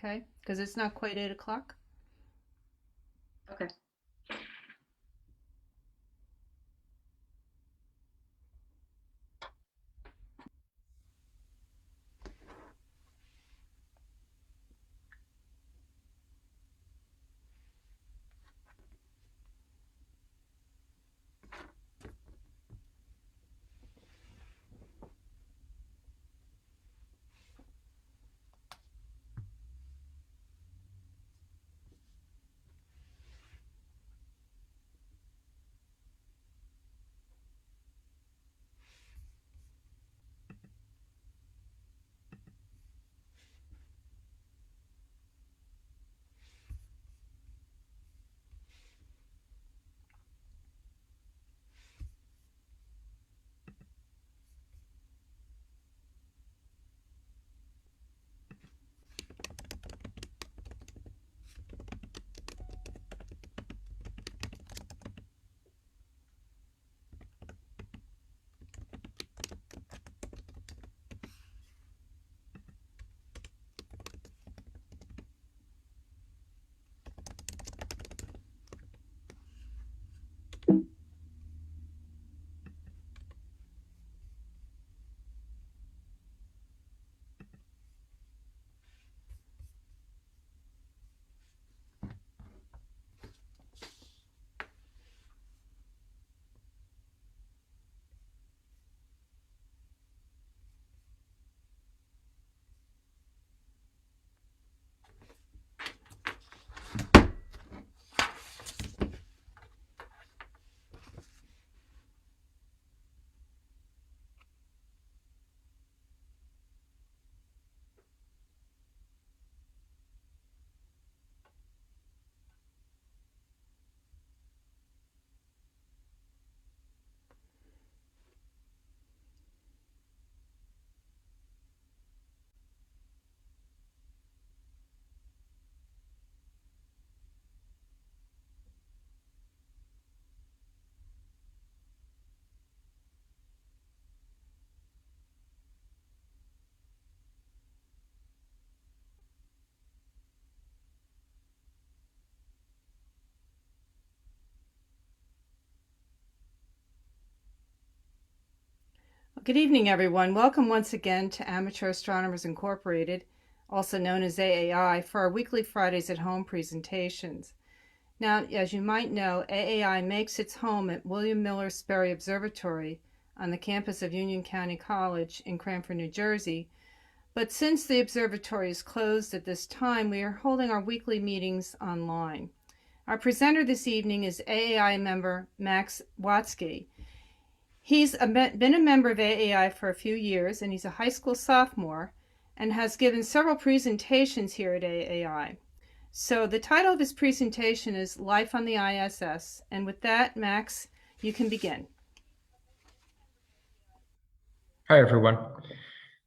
okay? Because it's not quite 8 o'clock. Okay. Good evening, everyone. Welcome once again to Amateur Astronomers Incorporated, also known as AAI, for our weekly Fridays at Home presentations. Now, as you might know, AAI makes its home at William Miller Sperry Observatory on the campus of Union County College in Cranford, New Jersey. But since the observatory is closed at this time, we are holding our weekly meetings online. Our presenter this evening is AAI member Max Watzke. He's been a member of AAI for a few years, and he's a high school sophomore and has given several presentations here at AAI. So the title of his presentation is Life on the ISS. And with that, Max, you can begin. Hi, everyone.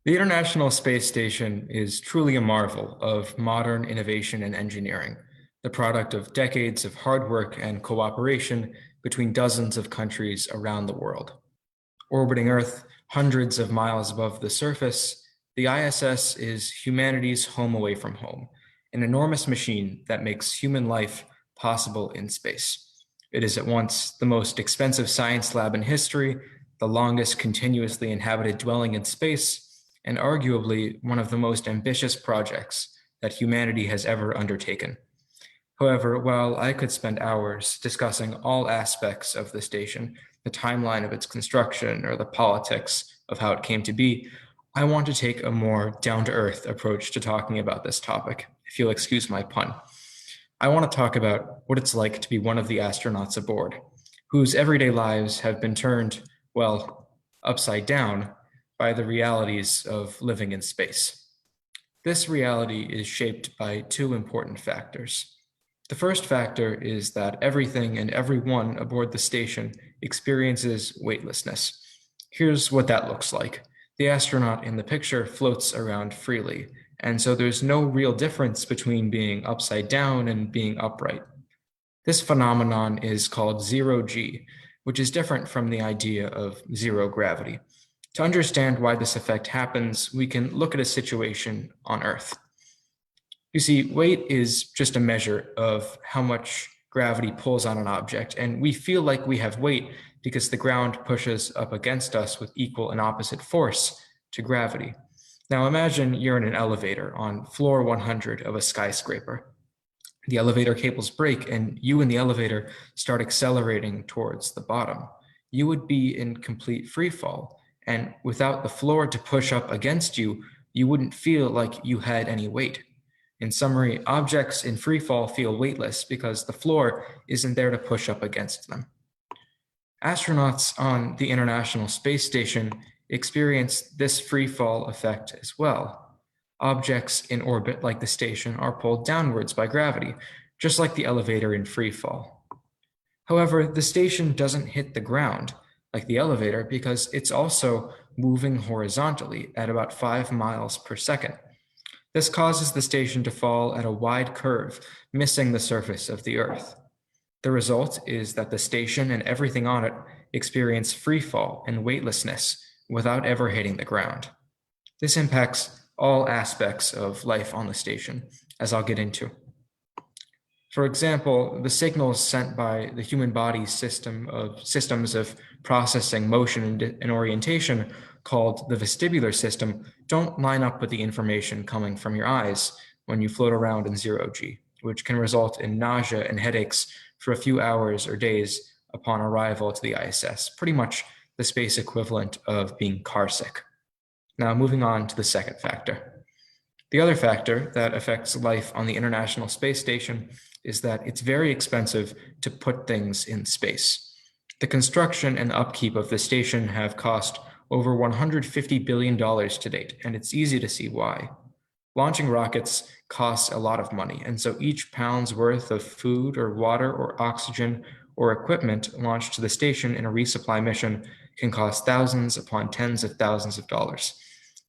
The International Space Station is truly a marvel of modern innovation and engineering, the product of decades of hard work and cooperation between dozens of countries around the world. Orbiting Earth hundreds of miles above the surface, the ISS is humanity's home away from home, an enormous machine that makes human life possible in space. It is at once the most expensive science lab in history, the longest continuously inhabited dwelling in space, and arguably one of the most ambitious projects that humanity has ever undertaken. However, while I could spend hours discussing all aspects of the station, the timeline of its construction, or the politics of how it came to be, I want to take a more down-to-earth approach to talking about this topic, if you'll excuse my pun. I want to talk about what it's like to be one of the astronauts aboard, whose everyday lives have been turned, well, upside down by the realities of living in space. This reality is shaped by two important factors. The first factor is that everything and everyone aboard the station experiences weightlessness. Here's what that looks like. The astronaut in the picture floats around freely, and so there's no real difference between being upside down and being upright. This phenomenon is called zero-G, which is different from the idea of zero gravity. To understand why this effect happens, we can look at a situation on Earth. You see, weight is just a measure of how much gravity pulls on an object, and we feel like we have weight because the ground pushes up against us with equal and opposite force to gravity. Now imagine you're in an elevator on floor 100 of a skyscraper. The elevator cables break and you and the elevator start accelerating towards the bottom. You would be in complete free fall, and without the floor to push up against you, you wouldn't feel like you had any weight. In summary, objects in free fall feel weightless because the floor isn't there to push up against them. Astronauts on the International Space Station experience this free fall effect as well. Objects in orbit like the station are pulled downwards by gravity, just like the elevator in free fall. However, the station doesn't hit the ground like the elevator because it's also moving horizontally at about 5 miles per second. This causes the station to fall at a wide curve, missing the surface of the Earth. The result is that the station and everything on it experience free fall and weightlessness without ever hitting the ground. This impacts all aspects of life on the station, as I'll get into. For example, the signals sent by the human body's systems of processing motion and orientation, called the vestibular system, don't line up with the information coming from your eyes when you float around in zero-G, which can result in nausea and headaches for a few hours or days upon arrival to the ISS, pretty much the space equivalent of being carsick. Now, moving on to the second factor. The other factor that affects life on the International Space Station is that it's very expensive to put things in space. The construction and upkeep of the station have cost over $150 billion to date, and it's easy to see why. Launching rockets costs a lot of money, and so each pound's worth of food or water or oxygen or equipment launched to the station in a resupply mission can cost thousands upon tens of thousands of dollars.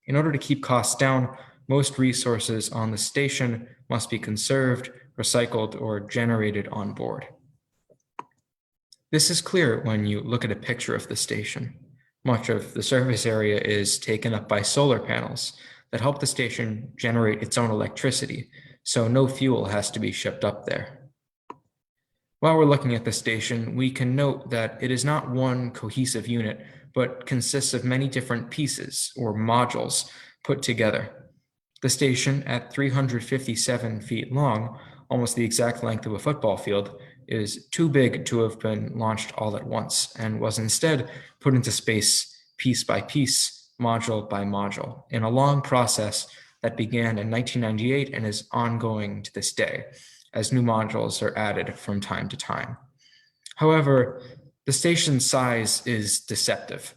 In order to keep costs down, most resources on the station must be conserved, recycled, or generated on board. This is clear when you look at a picture of the station. Much of the surface area is taken up by solar panels that help the station generate its own electricity, so no fuel has to be shipped up there. While we're looking at the station, we can note that it is not one cohesive unit, but consists of many different pieces or modules put together. The station, at 357 feet long, almost the exact length of a football field, is too big to have been launched all at once and was instead put into space piece by piece, module by module, in a long process that began in 1998 and is ongoing to this day, as new modules are added from time to time. However, the station's size is deceptive.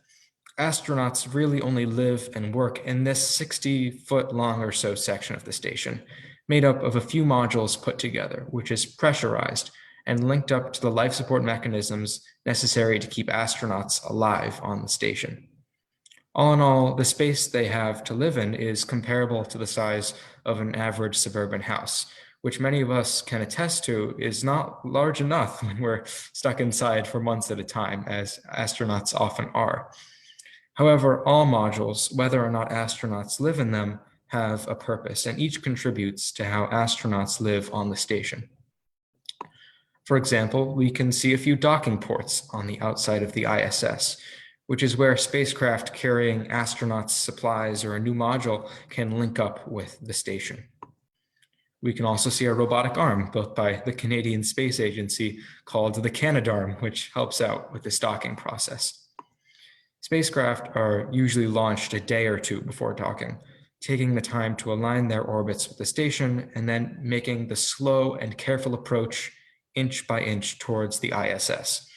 Astronauts really only live and work in this 60-foot long or so section of the station, made up of a few modules put together, which is pressurized and linked up to the life support mechanisms necessary to keep astronauts alive on the station. All in all, the space they have to live in is comparable to the size of an average suburban house, which many of us can attest to is not large enough when we're stuck inside for months at a time, as astronauts often are. However, all modules, whether or not astronauts live in them, have a purpose, and each contributes to how astronauts live on the station. For example, we can see a few docking ports on the outside of the ISS, which is where spacecraft carrying astronauts' supplies or a new module can link up with the station. We can also see a robotic arm built by the Canadian Space Agency called the Canadarm, which helps out with this docking process. Spacecraft are usually launched a day or two before docking, taking the time to align their orbits with the station and then making the slow and careful approach inch by inch towards the ISS.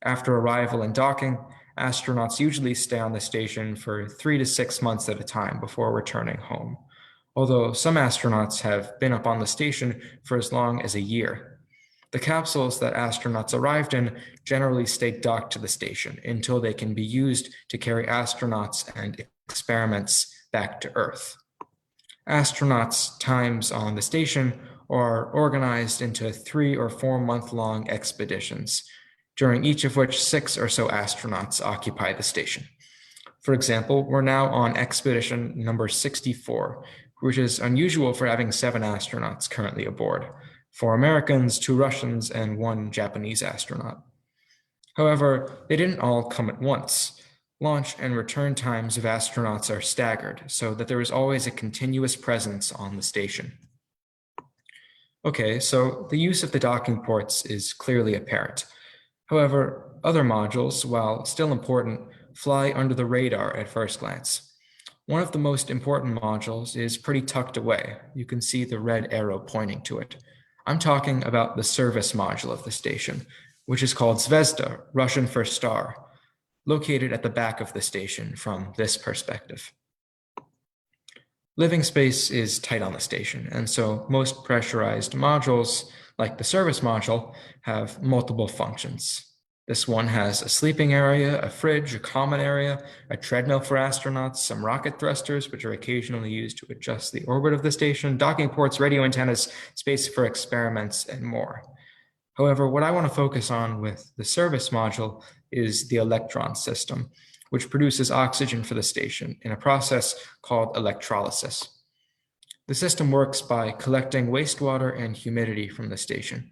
After arrival and docking, astronauts usually stay on the station for 3 to 6 months at a time before returning home, although some astronauts have been up on the station for as long as a year. The capsules that astronauts arrived in generally stay docked to the station until they can be used to carry astronauts and experiments back to Earth. Astronauts' times on the station are organized into 3 or 4 month-long expeditions, during each of which 6 or so astronauts occupy the station. For example, we're now on expedition number 64, which is unusual for having 7 astronauts currently aboard, 4 Americans, 2 Russians, and 1 Japanese astronaut. However, they didn't all come at once. Launch and return times of astronauts are staggered, so that there is always a continuous presence on the station. Okay, so the use of the docking ports is clearly apparent. However, other modules, while still important, fly under the radar at first glance. One of the most important modules is pretty tucked away. You can see the red arrow pointing to it. I'm talking about the service module of the station, which is called Zvezda, Russian for star, located at the back of the station from this perspective. Living space is tight on the station, and so most pressurized modules, like the service module, have multiple functions. This one has a sleeping area, a fridge, a common area, a treadmill for astronauts, some rocket thrusters, which are occasionally used to adjust the orbit of the station, docking ports, radio antennas, space for experiments, and more. However, what I want to focus on with the service module is the electron system, which produces oxygen for the station in a process called electrolysis. The system works by collecting wastewater and humidity from the station.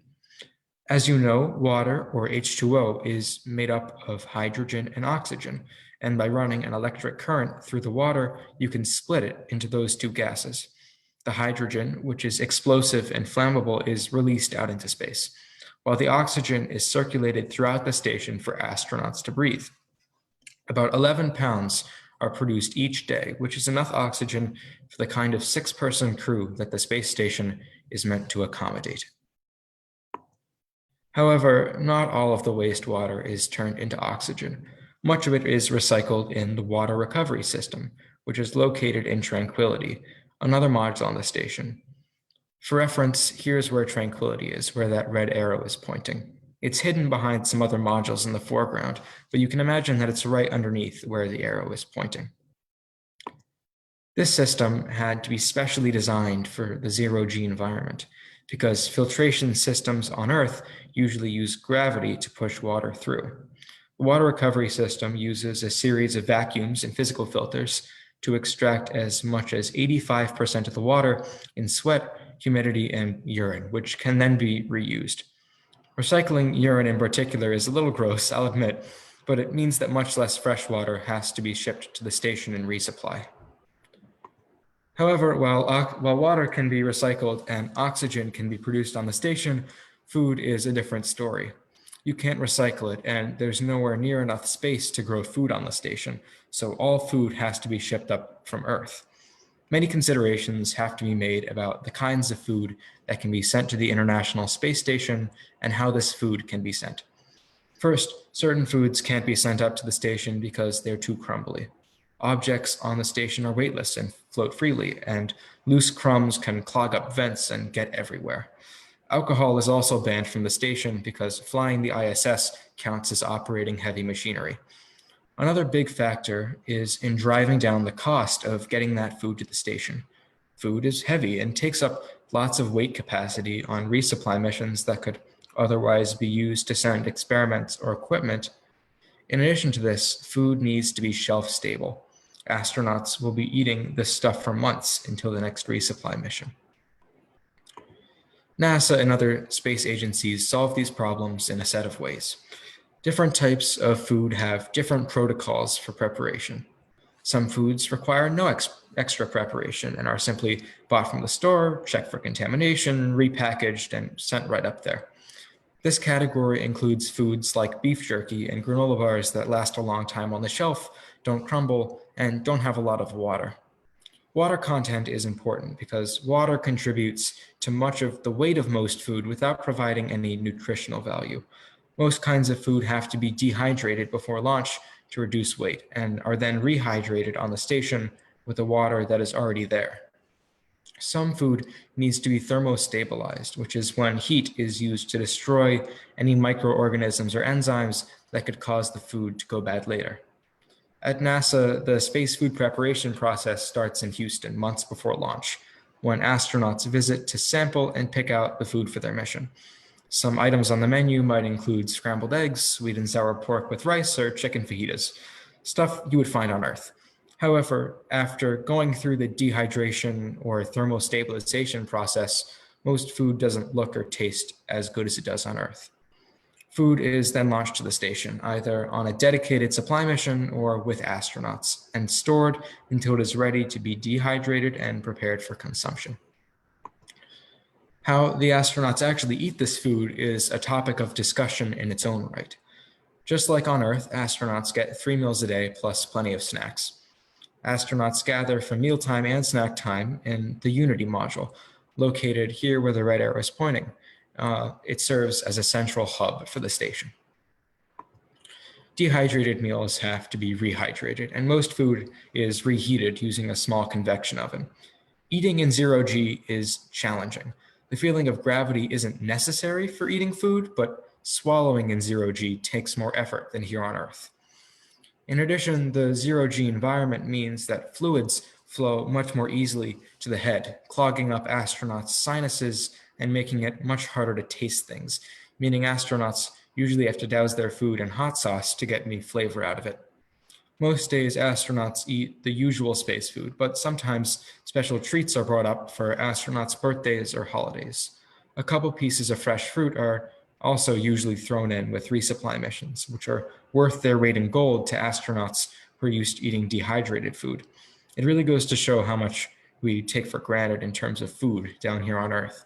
As you know, water, or H2O, is made up of hydrogen and oxygen, and by running an electric current through the water, you can split it into those 2 gases. The hydrogen, which is explosive and flammable, is released out into space, while the oxygen is circulated throughout the station for astronauts to breathe. About 11 pounds are produced each day, which is enough oxygen for the kind of 6-person crew that the space station is meant to accommodate. However, not all of the wastewater is turned into oxygen. Much of it is recycled in the water recovery system, which is located in Tranquility, another module on the station. For reference, here's where Tranquility is, where that red arrow is pointing. It's hidden behind some other modules in the foreground, but you can imagine that it's right underneath where the arrow is pointing. This system had to be specially designed for the zero-G environment, because filtration systems on Earth usually use gravity to push water through. The water recovery system uses a series of vacuums and physical filters to extract as much as 85% of the water in sweat, humidity, and urine, which can then be reused. Recycling urine in particular is a little gross, I'll admit, but it means that much less fresh water has to be shipped to the station in resupply. However, while water can be recycled and oxygen can be produced on the station, food is a different story. You can't recycle it, and there's nowhere near enough space to grow food on the station, so all food has to be shipped up from Earth. Many considerations have to be made about the kinds of food that can be sent to the International Space Station and how this food can be sent. First, certain foods can't be sent up to the station because they're too crumbly. Objects on the station are weightless and float freely, and loose crumbs can clog up vents and get everywhere. Alcohol is also banned from the station because flying the ISS counts as operating heavy machinery. Another big factor is in driving down the cost of getting that food to the station. Food is heavy and takes up lots of weight capacity on resupply missions that could otherwise be used to send experiments or equipment. In addition to this, food needs to be shelf stable. Astronauts will be eating this stuff for months until the next resupply mission. NASA and other space agencies solve these problems in a set of ways. Different types of food have different protocols for preparation. Some foods require no extra preparation and are simply bought from the store, checked for contamination, repackaged, and sent right up there. This category includes foods like beef jerky and granola bars that last a long time on the shelf, don't crumble, and don't have a lot of water. Water content is important because water contributes to much of the weight of most food without providing any nutritional value. Most kinds of food have to be dehydrated before launch to reduce weight and are then rehydrated on the station with the water that is already there. Some food needs to be thermostabilized, which is when heat is used to destroy any microorganisms or enzymes that could cause the food to go bad later. At NASA, the space food preparation process starts in Houston months before launch, when astronauts visit to sample and pick out the food for their mission. Some items on the menu might include scrambled eggs, sweet and sour pork with rice, or chicken fajitas, stuff you would find on Earth. However, after going through the dehydration or thermostabilization process, most food doesn't look or taste as good as it does on Earth. Food is then launched to the station, either on a dedicated supply mission or with astronauts, and stored until it is ready to be dehydrated and prepared for consumption. How the astronauts actually eat this food is a topic of discussion in its own right. Just like on Earth, astronauts get 3 meals a day plus plenty of snacks. Astronauts gather for mealtime and snack time in the Unity module, located here where the red arrow is pointing. It serves as a central hub for the station. Dehydrated meals have to be rehydrated, and most food is reheated using a small convection oven. Eating in zero-G is challenging. The feeling of gravity isn't necessary for eating food, but swallowing in zero-G takes more effort than here on Earth. In addition, the zero-G environment means that fluids flow much more easily to the head, clogging up astronauts' sinuses and making it much harder to taste things, meaning astronauts usually have to douse their food in hot sauce to get any flavor out of it. Most days, astronauts eat the usual space food, but sometimes special treats are brought up for astronauts' birthdays or holidays. A couple pieces of fresh fruit are also usually thrown in with resupply missions, which are worth their weight in gold to astronauts who are used to eating dehydrated food. It really goes to show how much we take for granted in terms of food down here on Earth.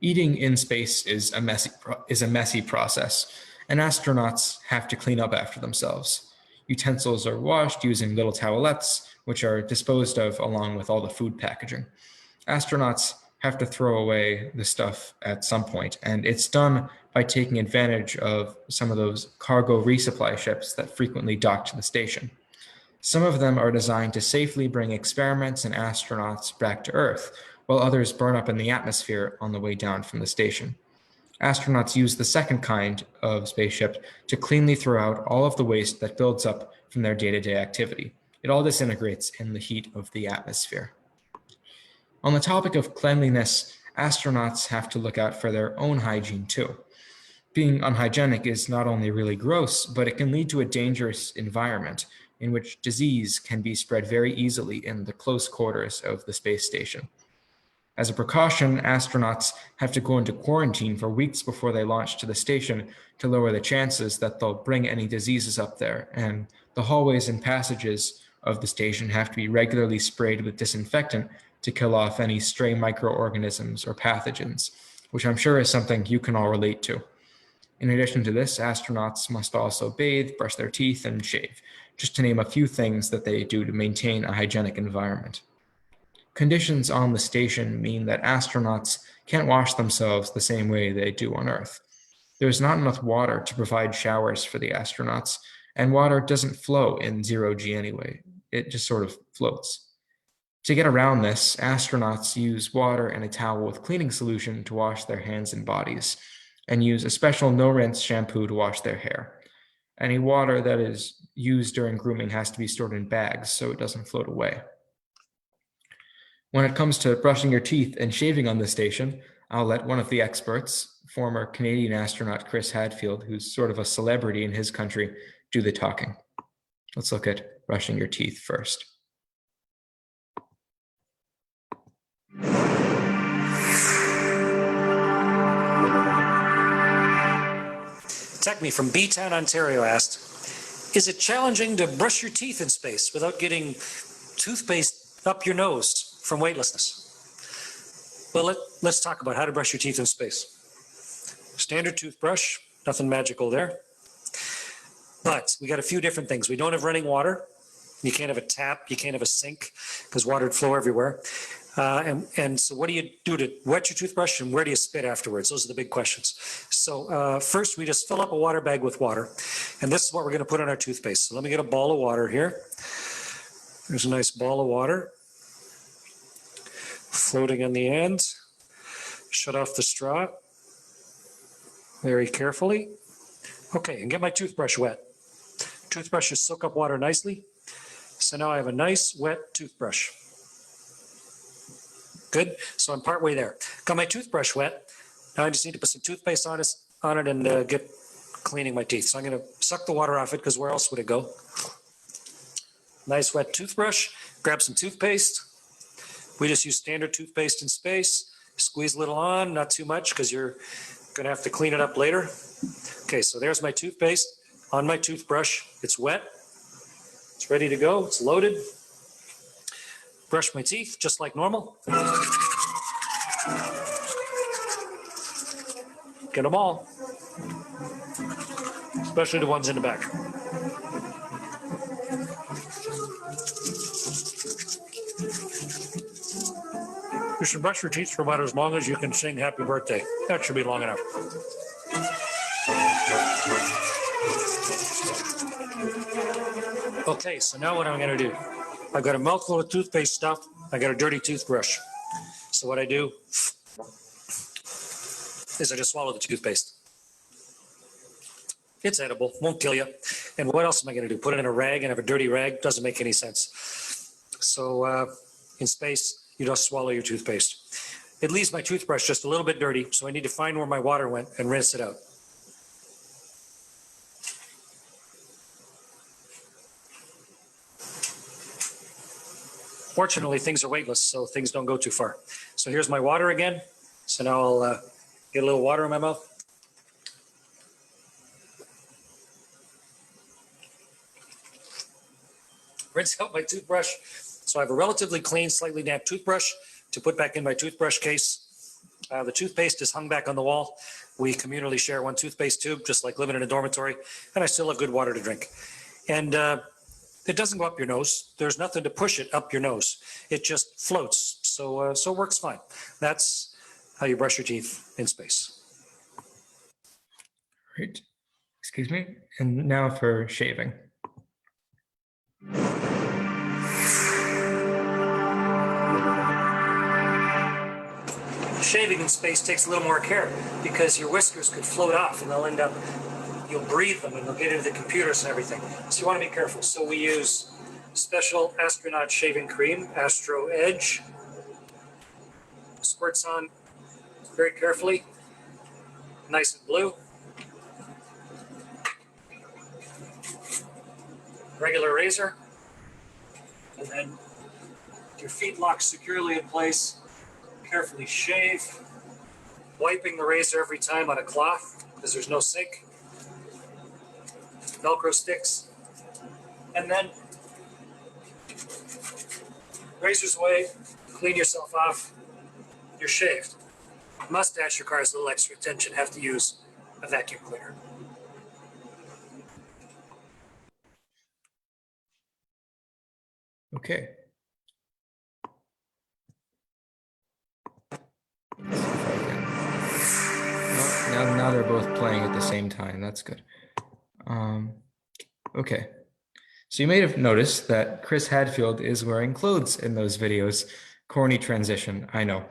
Eating in space is a messy process, and astronauts have to clean up after themselves. Utensils are washed using little towelettes, which are disposed of along with all the food packaging. Astronauts have to throw away the stuff at some point, and it's done by taking advantage of some of those cargo resupply ships that frequently dock to the station. Some of them are designed to safely bring experiments and astronauts back to Earth, while others burn up in the atmosphere on the way down from the station. Astronauts use the second kind of spaceship to cleanly throw out all of the waste that builds up from their day-to-day activity. It all disintegrates in the heat of the atmosphere. On the topic of cleanliness, astronauts have to look out for their own hygiene too. Being unhygienic is not only really gross, but it can lead to a dangerous environment in which disease can be spread very easily in the close quarters of the space station. As a precaution, astronauts have to go into quarantine for weeks before they launch to the station to lower the chances that they'll bring any diseases up there, and the hallways and passages of the station have to be regularly sprayed with disinfectant to kill off any stray microorganisms or pathogens, which I'm sure is something you can all relate to. In addition to this, astronauts must also bathe, brush their teeth, and shave, just to name a few things that they do to maintain a hygienic environment. Conditions on the station mean that astronauts can't wash themselves the same way they do on Earth. There's not enough water to provide showers for the astronauts, and water doesn't flow in zero-G anyway. It just sort of floats. To get around this, astronauts use water and a towel with cleaning solution to wash their hands and bodies, and use a special no-rinse shampoo to wash their hair. Any water that is used during grooming has to be stored in bags so it doesn't float away. When it comes to brushing your teeth and shaving on the station, I'll let one of the experts, former Canadian astronaut Chris Hadfield, who's sort of a celebrity in his country, do the talking. Let's look at brushing your teeth first. Techme from B-Town, Ontario asked, is it challenging to brush your teeth in space without getting toothpaste up your nose from weightlessness? Well, let's talk about how to brush your teeth in space. Standard toothbrush, nothing magical there. But we got a few different things. We don't have running water. You can't have a tap. You can't have a sink because water would flow everywhere. And so what do you do to wet your toothbrush, and where do you spit afterwards? Those are the big questions. So first, we just fill up a water bag with water. And this is what we're going to put on our toothpaste. So let me get a ball of water here. There's a nice ball of water floating on the end. Shut off the straw very carefully. Okay, and get my toothbrush wet. Toothbrushes soak up water nicely. So now I have a nice wet toothbrush. Good, so I'm partway there. Got my toothbrush wet. Now I just need to put some toothpaste on it and get cleaning my teeth. So I'm gonna suck the water off it because where else would it go? nice wet toothbrush, grab some toothpaste. We just use standard toothpaste in space. Squeeze a little on, not too much because you're gonna have to clean it up later. Okay, so there's my toothpaste on my toothbrush. It's wet. It's ready to go. It's loaded. Brush my teeth just like normal. Get them all, especially the ones in the back. You should brush your teeth for about as long as you can sing happy birthday. That should be long enough. Okay, so now what I'm gonna do, I've got a mouthful of toothpaste stuff. I got a dirty toothbrush. So what I do is I just swallow the toothpaste. It's edible, won't kill you. And what else am I gonna do? Put it in a rag and have a dirty rag? Doesn't make any sense. So in space, you just swallow your toothpaste. It leaves my toothbrush just a little bit dirty, so I need to find where my water went and rinse it out. Fortunately, things are weightless, so things don't go too far. So here's my water again. So now I'll get a little water in my mouth. Rinse out my toothbrush. So I have a relatively clean, slightly damp toothbrush to put back in my toothbrush case. The toothpaste is hung back on the wall. We communally share one toothpaste tube, just like living in a dormitory, and I still have good water to drink. And it doesn't go up your nose. There's nothing to push it up your nose. It just floats, so it works fine. That's how you brush your teeth in space. Great. Excuse me. And now for shaving. Shaving in space takes a little more care because your whiskers could float off and they'll end up, you'll breathe them and they'll get into the computers and everything. So you want to be careful. So we use special astronaut shaving cream, Astro Edge. Squirts on very carefully, nice and blue. Regular razor. And then your feet locked securely in place. Carefully shave, wiping the razor every time on a cloth because there's no sink. Velcro sticks. And then razor's away, clean yourself off, you're shaved. Mustache requires a little extra attention, have to use a vacuum cleaner. Okay. Let's see if I can. Oh, now they're both playing at the same time. That's good. Okay. So you may have noticed that Chris Hadfield is wearing clothes in those videos. Corny transition, I know.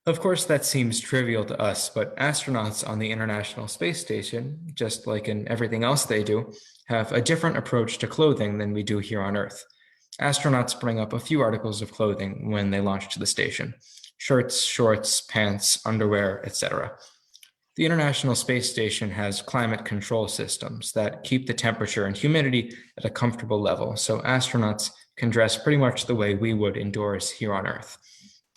Of course, that seems trivial to us, but astronauts on the International Space Station, just like in everything else they do, have a different approach to clothing than we do here on Earth. Astronauts bring up a few articles of clothing when they launch to the station: shirts, shorts, pants, underwear, etc. The International Space Station has climate control systems that keep the temperature and humidity at a comfortable level, so astronauts can dress pretty much the way we would indoors here on Earth.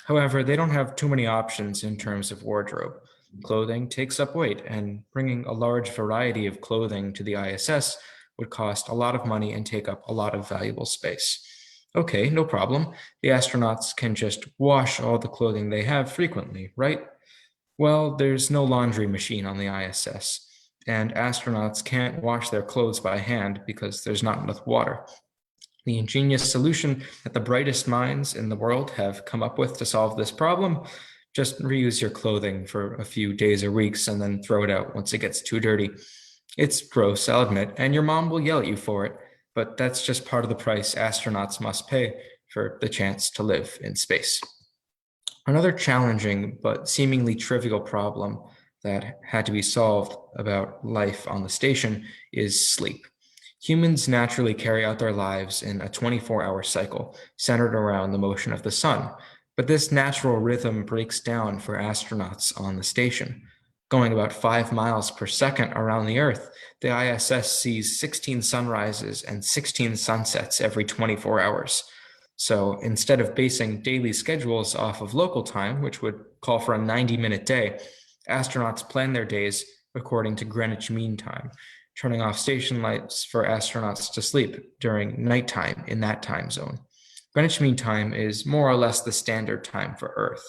However, they don't have too many options in terms of wardrobe. Clothing takes up weight, and bringing a large variety of clothing to the ISS would cost a lot of money and take up a lot of valuable space. Okay, no problem. The astronauts can just wash all the clothing they have frequently, right? Well, there's no laundry machine on the ISS, and astronauts can't wash their clothes by hand because there's not enough water. The ingenious solution that the brightest minds in the world have come up with to solve this problem: just reuse your clothing for a few days or weeks and then throw it out once it gets too dirty. It's gross, I'll admit, and your mom will yell at you for it, but that's just part of the price astronauts must pay for the chance to live in space. Another challenging but seemingly trivial problem that had to be solved about life on the station is sleep. Humans naturally carry out their lives in a 24-hour cycle centered around the motion of the sun, but this natural rhythm breaks down for astronauts on the station. Going about 5 miles per second around the Earth, the ISS sees 16 sunrises and 16 sunsets every 24 hours. So instead of basing daily schedules off of local time, which would call for a 90-minute day, astronauts plan their days according to Greenwich Mean Time, turning off station lights for astronauts to sleep during nighttime in that time zone. Greenwich Mean Time is more or less the standard time for Earth,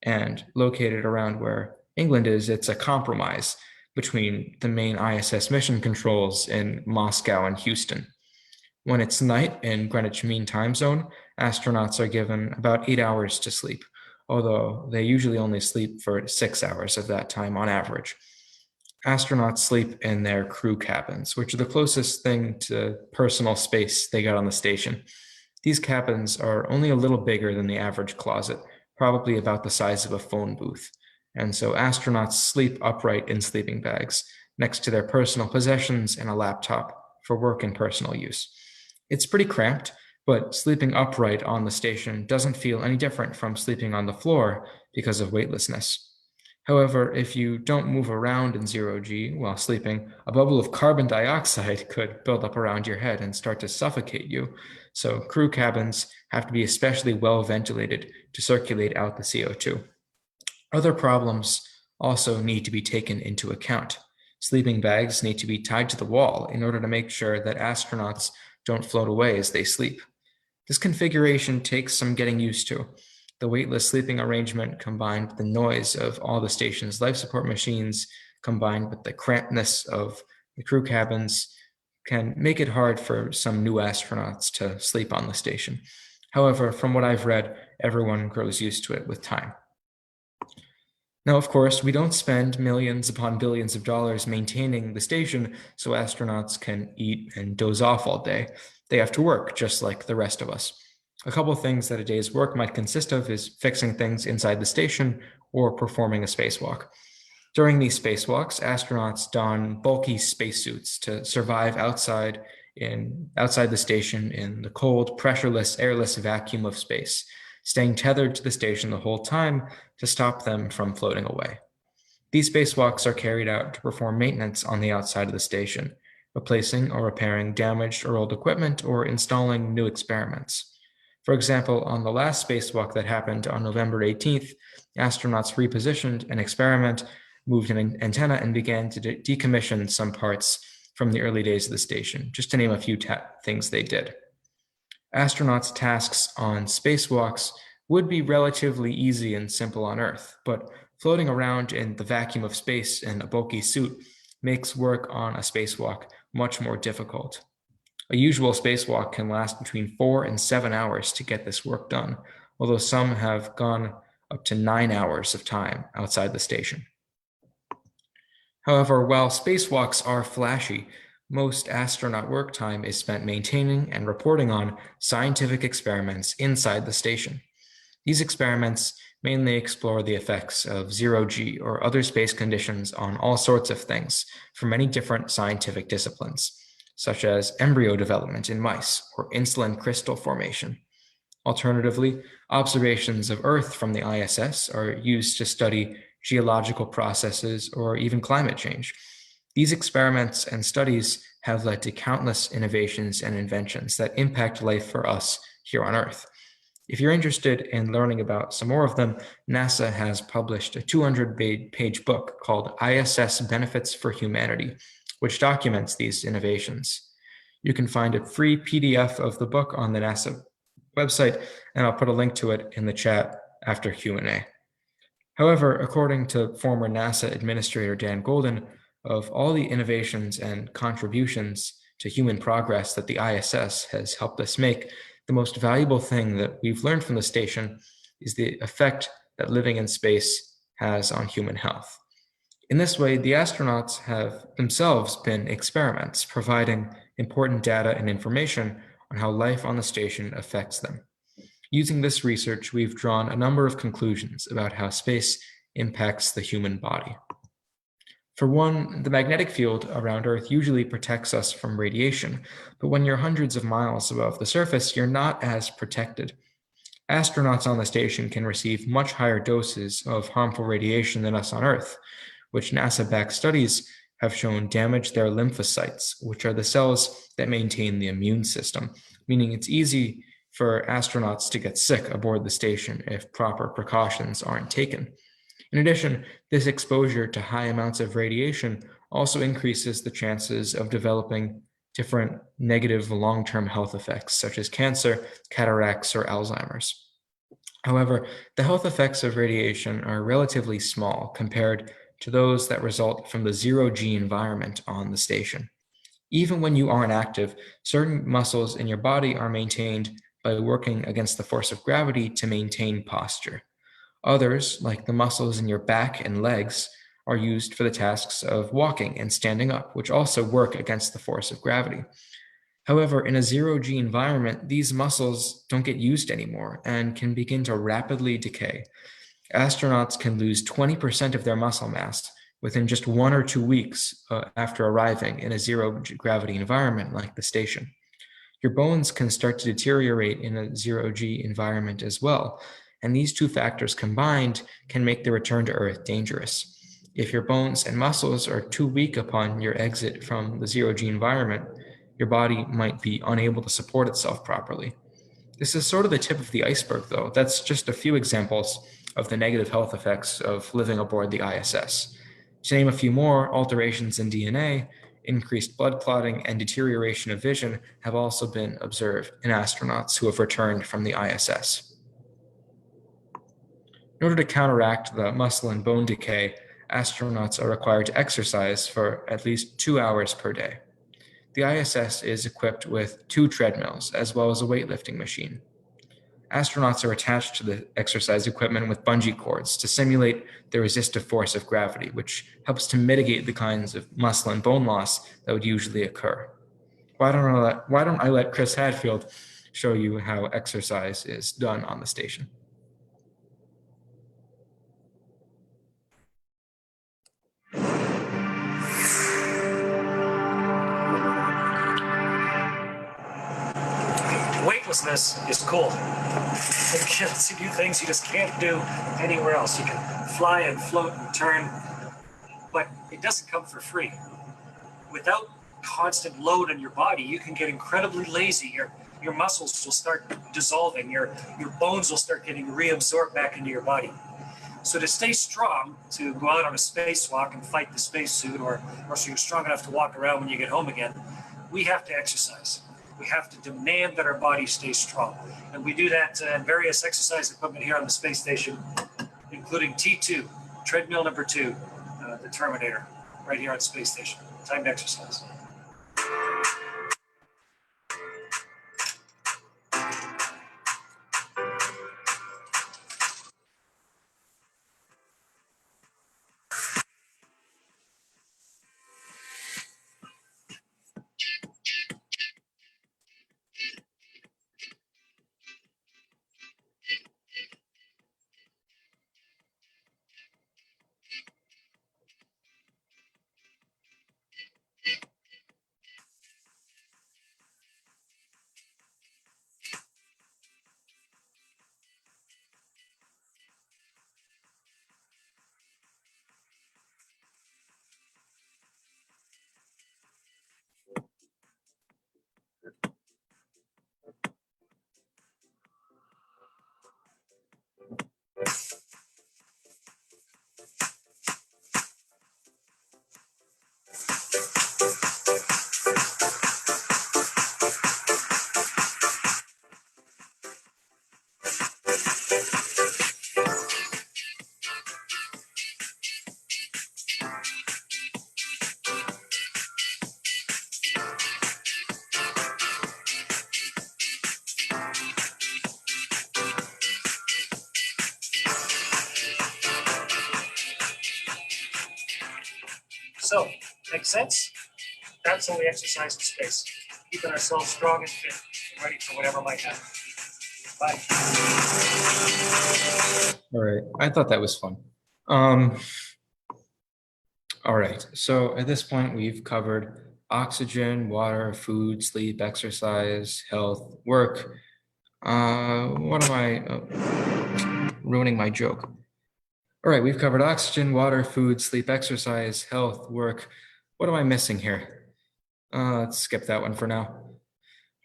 and located around where England is, it's a compromise between the main ISS mission controls in Moscow and Houston. When it's night in Greenwich Mean Time Zone, astronauts are given about 8 hours to sleep, although they usually only sleep for 6 hours of that time on average. Astronauts sleep in their crew cabins, which are the closest thing to personal space they got on the station. These cabins are only a little bigger than the average closet, probably about the size of a phone booth. And so astronauts sleep upright in sleeping bags next to their personal possessions and a laptop for work and personal use. It's pretty cramped, but sleeping upright on the station doesn't feel any different from sleeping on the floor because of weightlessness. However, if you don't move around in zero-G while sleeping, a bubble of carbon dioxide could build up around your head and start to suffocate you. So crew cabins have to be especially well ventilated to circulate out the CO2. Other problems also need to be taken into account. Sleeping bags need to be tied to the wall in order to make sure that astronauts don't float away as they sleep. This configuration takes some getting used to. The weightless sleeping arrangement, combined with the noise of all the station's life support machines, combined with the crampedness of the crew cabins, can make it hard for some new astronauts to sleep on the station. However, from what I've read, everyone grows used to it with time. Now, of course, we don't spend millions upon billions of dollars maintaining the station so astronauts can eat and doze off all day. They have to work just like the rest of us. A couple of things that a day's work might consist of is fixing things inside the station or performing a spacewalk. During these spacewalks, astronauts don bulky spacesuits to survive outside the station in the cold, pressureless, airless vacuum of space, staying tethered to the station the whole time to stop them from floating away. These spacewalks are carried out to perform maintenance on the outside of the station, replacing or repairing damaged or old equipment or installing new experiments. For example, on the last spacewalk that happened on November 18th, astronauts repositioned an experiment, moved an antenna, and began to decommission some parts from the early days of the station, just to name a few things they did. Astronauts' tasks on spacewalks would be relatively easy and simple on Earth, but floating around in the vacuum of space in a bulky suit makes work on a spacewalk much more difficult. A usual spacewalk can last between 4 and 7 hours to get this work done, although some have gone up to 9 hours of time outside the station. However, while spacewalks are flashy, most astronaut work time is spent maintaining and reporting on scientific experiments inside the station. These experiments mainly explore the effects of zero-G or other space conditions on all sorts of things from many different scientific disciplines, such as embryo development in mice or insulin crystal formation. Alternatively, observations of Earth from the ISS are used to study geological processes or even climate change. These experiments and studies have led to countless innovations and inventions that impact life for us here on Earth. If you're interested in learning about some more of them, NASA has published a 200-page book called ISS Benefits for Humanity, which documents these innovations. You can find a free PDF of the book on the NASA website, and I'll put a link to it in the chat after Q&A. However, according to former NASA Administrator Dan Golden, of all the innovations and contributions to human progress that the ISS has helped us make, the most valuable thing that we've learned from the station is the effect that living in space has on human health. In this way, the astronauts have themselves been experiments, providing important data and information on how life on the station affects them. Using this research, we've drawn a number of conclusions about how space impacts the human body. For one, the magnetic field around Earth usually protects us from radiation, but when you're hundreds of miles above the surface, you're not as protected. Astronauts on the station can receive much higher doses of harmful radiation than us on Earth, which NASA-backed studies have shown damage their lymphocytes, which are the cells that maintain the immune system, meaning it's easy for astronauts to get sick aboard the station if proper precautions aren't taken. In addition, this exposure to high amounts of radiation also increases the chances of developing different negative long-term health effects, such as cancer, cataracts, or Alzheimer's. However, the health effects of radiation are relatively small compared to those that result from the zero-G environment on the station. Even when you aren't active, certain muscles in your body are maintained by working against the force of gravity to maintain posture. Others, like the muscles in your back and legs, are used for the tasks of walking and standing up, which also work against the force of gravity. However, in a zero-G environment, these muscles don't get used anymore and can begin to rapidly decay. Astronauts can lose 20% of their muscle mass within just 1 or 2 weeks after arriving in a zero-gravity environment like the station. Your bones can start to deteriorate in a zero-G environment as well, and these two factors combined can make the return to Earth dangerous. If your bones and muscles are too weak upon your exit from the zero-G environment, your body might be unable to support itself properly. This is sort of the tip of the iceberg, though. That's just a few examples of the negative health effects of living aboard the ISS. To name a few more, alterations in DNA, increased blood clotting, and deterioration of vision have also been observed in astronauts who have returned from the ISS. In order to counteract the muscle and bone decay, astronauts are required to exercise for at least 2 hours per day. The ISS is equipped with 2 treadmills, as well as a weightlifting machine. Astronauts are attached to the exercise equipment with bungee cords to simulate the resistive force of gravity, which helps to mitigate the kinds of muscle and bone loss that would usually occur. Why don't I let Chris Hadfield show you how exercise is done on the station? Weightlessness is cool. It gets you do things you just can't do anywhere else. You can fly and float and turn, but it doesn't come for free. Without constant load on your body, you can get incredibly lazy. Your muscles will start dissolving. Your bones will start getting reabsorbed back into your body. So to stay strong, to go out on a spacewalk and fight the spacesuit, or so you're strong enough to walk around when you get home again, we have to exercise. We have to demand that our body stay strong. And we do that in various exercise equipment here on the space station, including T2, treadmill number 2, the Terminator, right here on the space station. Time to exercise. So, makes sense? That's how we exercise in space, keeping ourselves strong and fit, and ready for whatever might happen. Bye. All right, I thought that was fun. All right, so at this point, we've covered oxygen, water, food, sleep, exercise, health, work. What am I ruining my joke? All right, we've covered oxygen, water, food, sleep, exercise, health, work. What am I missing here? Let's skip that one for now.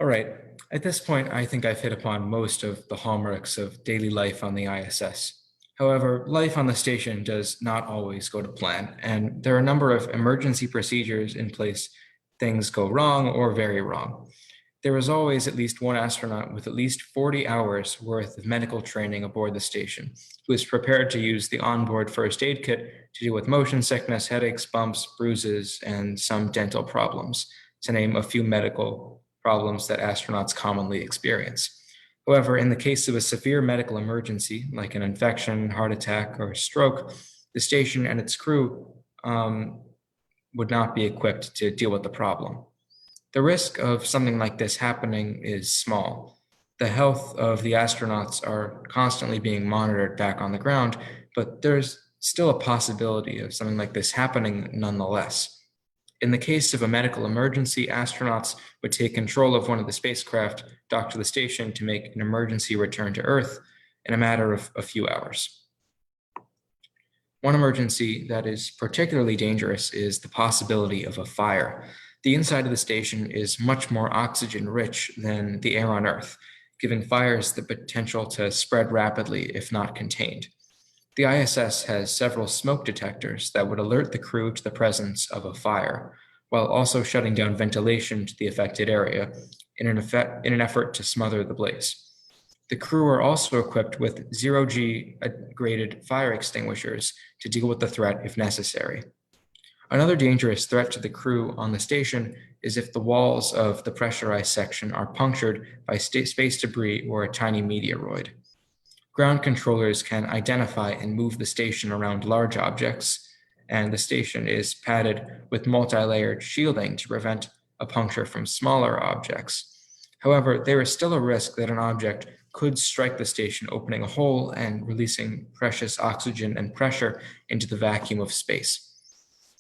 All right, at this point, I think I've hit upon most of the hallmarks of daily life on the ISS. However, life on the station does not always go to plan, and there are a number of emergency procedures in place. Things go wrong or very wrong. There is always at least one astronaut with at least 40 hours worth of medical training aboard the station who is prepared to use the onboard first aid kit to deal with motion sickness, headaches, bumps, bruises, and some dental problems, to name a few medical problems that astronauts commonly experience. However, in the case of a severe medical emergency, like an infection, heart attack, or stroke, the station and its crew would not be equipped to deal with the problem. The risk of something like this happening is small. The health of the astronauts are constantly being monitored back on the ground, but there's still a possibility of something like this happening nonetheless. In the case of a medical emergency, astronauts would take control of one of the spacecraft, dock to the station to make an emergency return to Earth in a matter of a few hours. One emergency that is particularly dangerous is the possibility of a fire. The inside of the station is much more oxygen-rich than the air on Earth, giving fires the potential to spread rapidly if not contained. The ISS has several smoke detectors that would alert the crew to the presence of a fire, while also shutting down ventilation to the affected area in an effort to smother the blaze. The crew are also equipped with zero-G graded fire extinguishers to deal with the threat if necessary. Another dangerous threat to the crew on the station is if the walls of the pressurized section are punctured by space debris or a tiny meteoroid. Ground controllers can identify and move the station around large objects, and the station is padded with multi-layered shielding to prevent a puncture from smaller objects. However, there is still a risk that an object could strike the station, opening a hole and releasing precious oxygen and pressure into the vacuum of space.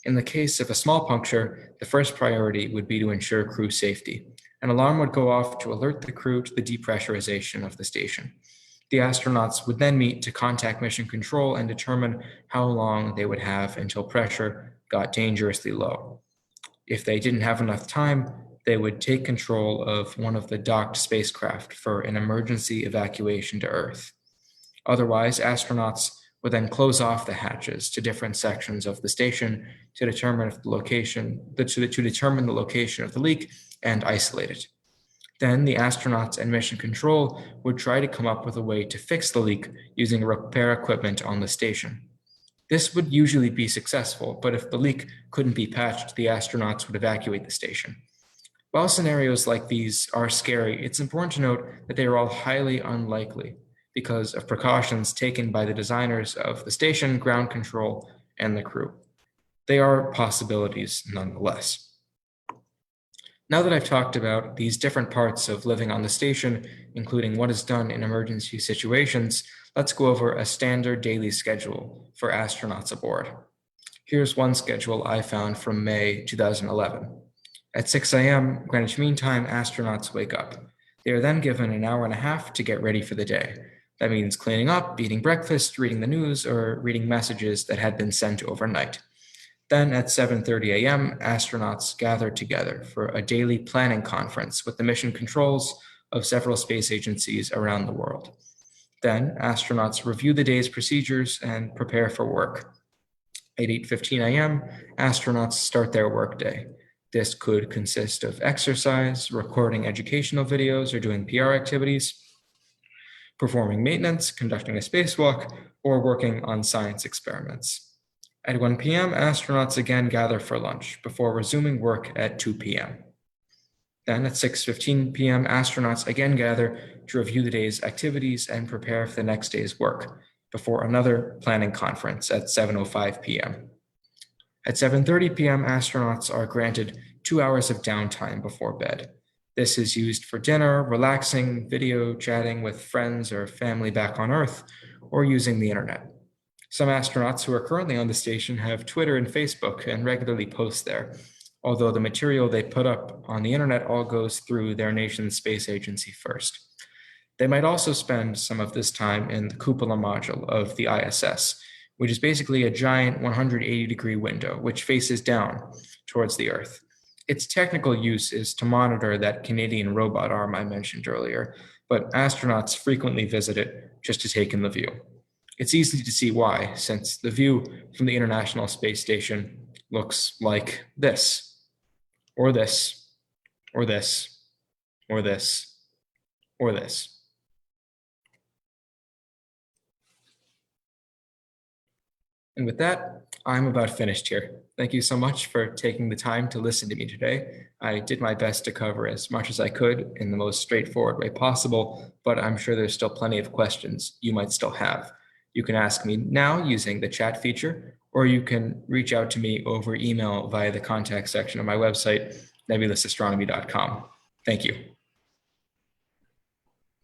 In the case of a small puncture, the first priority would be to ensure crew safety. An alarm would go off to alert the crew to the depressurization of the station. The astronauts would then meet to contact mission control and determine how long they would have until pressure got dangerously low. If they didn't have enough time, they would take control of one of the docked spacecraft for an emergency evacuation to Earth. Otherwise, astronauts would then close off the hatches to different sections of the station to determine the location of the leak and isolate it. Then the astronauts and mission control would try to come up with a way to fix the leak using repair equipment on the station. This would usually be successful, but if the leak couldn't be patched, the astronauts would evacuate the station. While scenarios like these are scary, it's important to note that they are all highly unlikely because of precautions taken by the designers of the station, ground control, and the crew. They are possibilities nonetheless. Now that I've talked about these different parts of living on the station, including what is done in emergency situations, let's go over a standard daily schedule for astronauts aboard. Here's one schedule I found from May 2011. At 6 a.m. Greenwich Mean Time, astronauts wake up. They are then given an hour and a half to get ready for the day. That means cleaning up, eating breakfast, reading the news, or reading messages that had been sent overnight. Then at 7:30 a.m., astronauts gather together for a daily planning conference with the mission controls of several space agencies around the world. Then astronauts review the day's procedures and prepare for work. At 8:15 a.m., astronauts start their workday. This could consist of exercise, recording educational videos, or doing PR activities, performing maintenance, conducting a spacewalk, or working on science experiments. At 1 p.m., astronauts again gather for lunch before resuming work at 2 p.m. Then at 6:15 p.m., astronauts again gather to review the day's activities and prepare for the next day's work before another planning conference at 7:05 p.m. At 7:30 p.m., astronauts are granted 2 hours of downtime before bed. This is used for dinner, relaxing, video chatting with friends or family back on Earth, or using the internet. Some astronauts who are currently on the station have Twitter and Facebook and regularly post there, although the material they put up on the internet all goes through their nation's space agency first. They might also spend some of this time in the cupola module of the ISS, which is basically a giant 180-degree window, which faces down towards the Earth. Its technical use is to monitor that Canadian robot arm I mentioned earlier, but astronauts frequently visit it just to take in the view. It's easy to see why, since the view from the International Space Station looks like this, or this, or this, or this, or this. And with that, I'm about finished here. Thank you so much for taking the time to listen to me today. I did my best to cover as much as I could in the most straightforward way possible, but I'm sure there's still plenty of questions you might still have. You can ask me now using the chat feature, or you can reach out to me over email via the contact section of my website, nebulousastronomy.com. Thank you.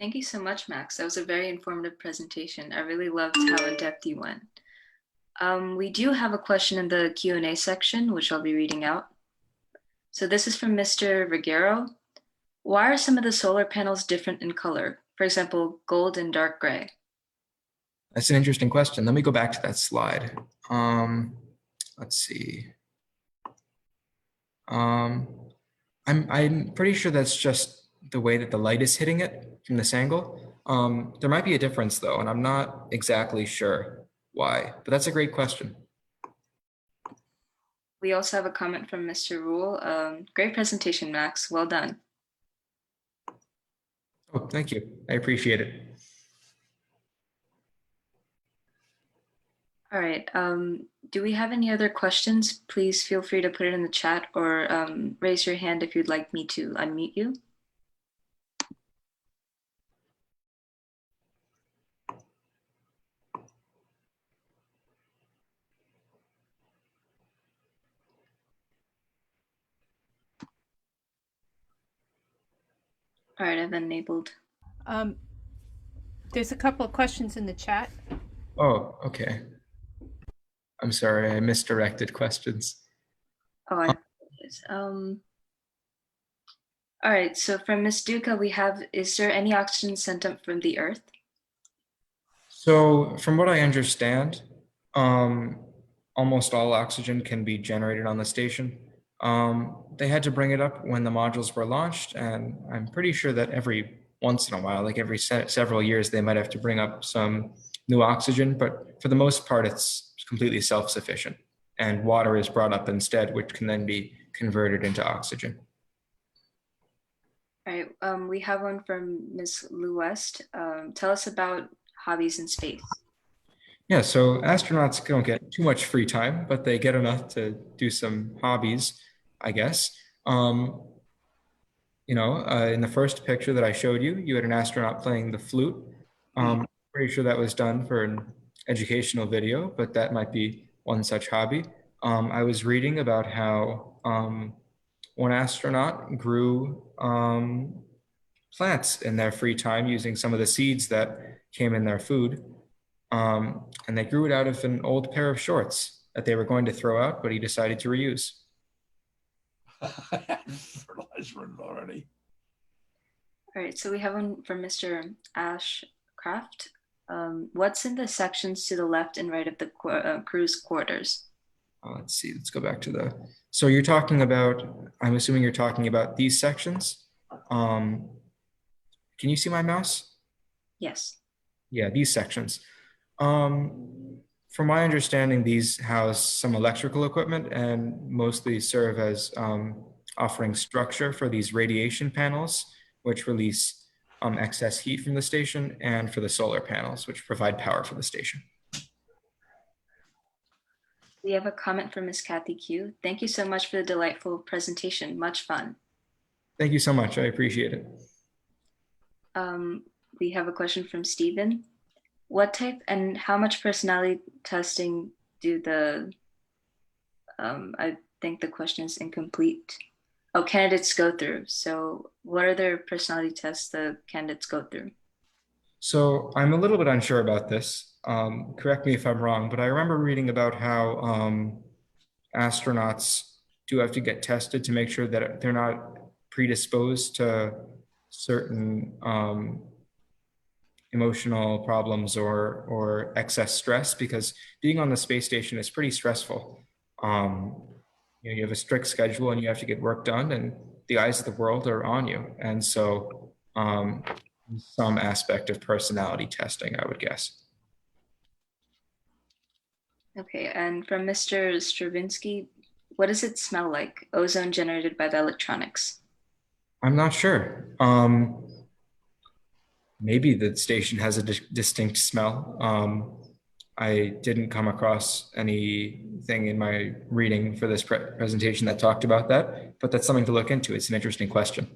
Thank you so much, Max. That was a very informative presentation. I really loved how in-depth you went. We do have a question in the Q&A section, which I'll be reading out. So this is from Mr. Riguero. Why are some of the solar panels different in color? For example, gold and dark gray. That's an interesting question. Let me go back to that slide. Let's see. I'm pretty sure that's just the way that the light is hitting it from this angle. There might be a difference though, and I'm not exactly sure why, but that's a great question. We also have a comment from Mr. Rule. Great presentation, Max. Well done. Oh, thank you. I appreciate it. All right. Do we have any other questions? Please feel free to put it in the chat or raise your hand if you'd like me to unmute you. All right, I've enabled. There's a couple of questions in the chat. Oh, okay. I'm sorry, I misdirected questions. Oh, I apologize. All right, so from Ms. Duca, we have, is there any oxygen sent up from the Earth? So from what I understand, almost all oxygen can be generated on the station. They had to bring it up when the modules were launched, and I'm pretty sure that every once in a while, like every several years, they might have to bring up some new oxygen, but for the most part, it's completely self-sufficient. And water is brought up instead, which can then be converted into oxygen. All right, we have one from Ms. Lou West. Tell us about hobbies in space. Yeah, so astronauts don't get too much free time, but they get enough to do some hobbies, I guess. In the first picture that I showed you, you had an astronaut playing the flute. Pretty sure that was done for an educational video, but that might be one such hobby. I was reading about how one astronaut grew plants in their free time using some of the seeds that came in their food. And they grew it out of an old pair of shorts that they were going to throw out, but he decided to reuse. Fertilizer already. All right, so we have one from Mr. Ashcraft. What's in the sections to the left and right of the crew's quarters? Let's see, let's go back to the, so you're talking about, I'm assuming you're talking about these sections. Can you see my mouse? Yes. Yeah, these sections. From my understanding, these house some electrical equipment and mostly serve as offering structure for these radiation panels, which release excess heat from the station, and for the solar panels, which provide power for the station. We have a comment from Ms. Kathy Q. Thank you so much for the delightful presentation. Much fun. Thank you so much. I appreciate it. We have a question from Stephen. What type and how much personality testing do the, I think the question is incomplete. Oh, candidates go through. So what are their personality tests the candidates go through? So I'm a little bit unsure about this. Correct me if I'm wrong, but I remember reading about how astronauts do have to get tested to make sure that they're not predisposed to certain emotional problems or excess stress, because being on the space station is pretty stressful. You have a strict schedule and you have to get work done, and the eyes of the world are on you. And so some aspect of personality testing, I would guess. Okay, and from Mr. Stravinsky, what does it smell like? Ozone generated by the electronics. I'm not sure. Maybe the station has a distinct smell. I didn't come across anything in my reading for this presentation that talked about that, but that's something to look into. It's an interesting question.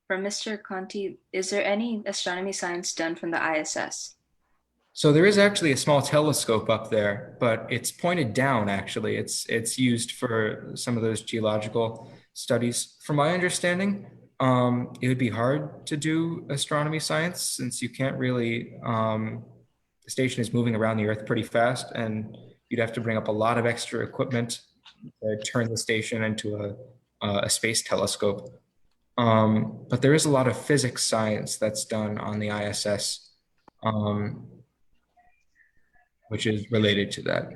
From Mr. Conti, is there any astronomy science done from the ISS? So there is actually a small telescope up there, but it's pointed down, actually. It's used for some of those geological studies. From my understanding, it would be hard to do astronomy science since you can't really, the station is moving around the Earth pretty fast, and you'd have to bring up a lot of extra equipment to turn the station into a space telescope. But there is a lot of physics science that's done on the ISS. Which is related to that.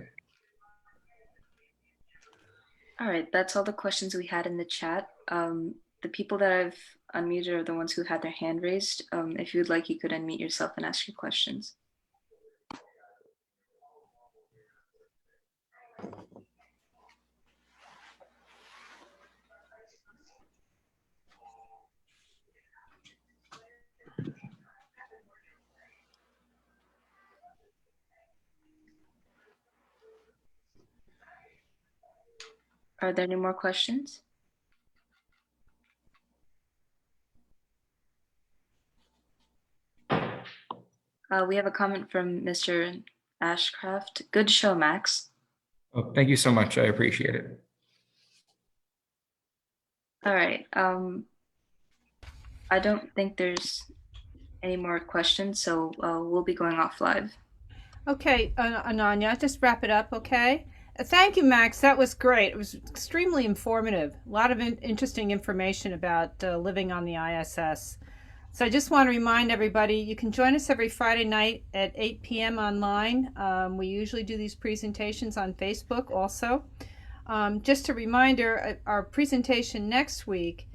All right, that's all the questions we had in the chat. The people that I've unmuted are the ones who had their hand raised. If you would like, you could unmute yourself and ask your questions. Are there any more questions? We have a comment from Mr. Ashcraft. Good show, Max. Oh, thank you so much. I appreciate it. All right. I don't think there's any more questions, so we'll be going off live. Okay, Ananya, just wrap it up, okay? Thank you, Max. That was great. It was extremely informative. A lot of interesting information about living on the ISS. So I just want to remind everybody, you can join us every Friday night at 8 p.m. online. We usually do these presentations on Facebook also. Just a reminder, our presentation next week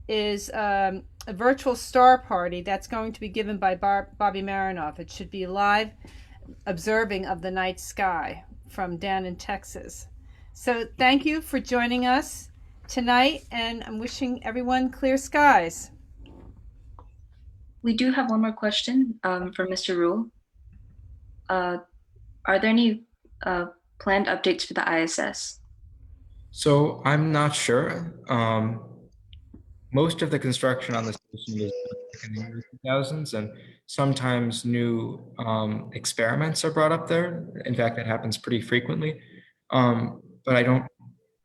is a virtual star party that's going to be given by Bobby Marinoff. It should be live observing of the night sky from down in Texas. So thank you for joining us tonight, and I'm wishing everyone clear skies. We do have one more question from Mr. Rule. Are there any planned updates for the ISS? So I'm not sure. Most of the construction on the station was done in the early 2000s, and sometimes new experiments are brought up there. In fact, that happens pretty frequently. But I don't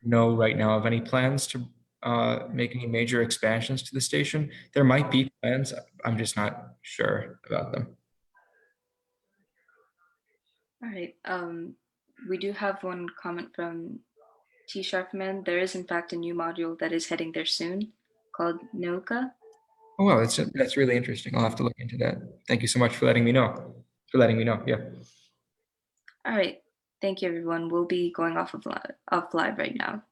know right now of any plans to make any major expansions to the station. There might be plans. I'm just not sure about them. All right. We do have one comment from T Sharpman. There is in fact a new module that is heading there soon called Noka. Oh, wow, that's really interesting. I'll have to look into that. Thank you so much for letting me know. Yeah. All right. Thank you, everyone. We'll be going off live right now.